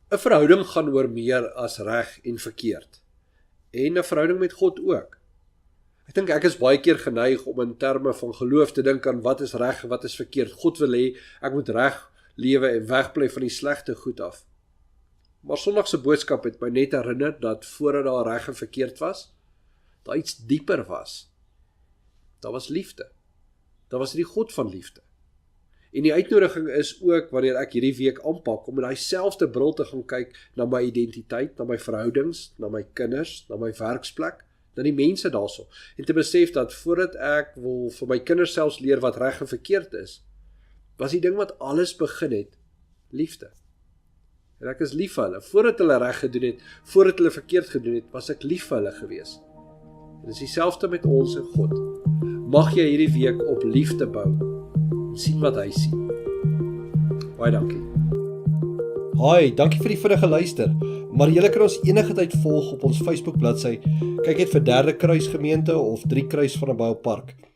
'n verhouding gaan oor meer as reg en verkeerd. En 'n verhouding met God ook. Ek dink ek is baie keer geneig om in terme van geloof te dink aan wat is reg en wat is verkeerd. God wil hê ek moet reg lewe en wegbly van die slegte goed af. Maar Sondag se boodskap het my net herinner dat voordat daar reg en verkeerd was, daar iets dieper was. Daar was liefde. Daar was die God van liefde. En die uitnodiging is ook, wanneer ek hierdie week aanpak, om met daai selfde bril te gaan kyk na my identiteit, na my verhoudings, na my kinders, na my werksplek, na die mense daarso. En te besef dat voordat ek wil vir my kinders selfs leer wat reg en verkeerd is, was die ding wat alles begin het, liefde. En ek is lief vir hulle. Voordat hulle reg gedoen het, voordat hulle verkeerd gedoen het, was ek lief vir hulle gewees. En dis dieselfde met ons en God. Mag jy hierdie week op liefde bou, en sien wat hy sien. Baie dankie. Hi, dankie vir die vinnige luister. Maar julle kan ons enige tyd volg op ons Facebook bladsy. Kyk net vir Derde Kruis Gemeente of 3 Kruis van 'n Bouwpark.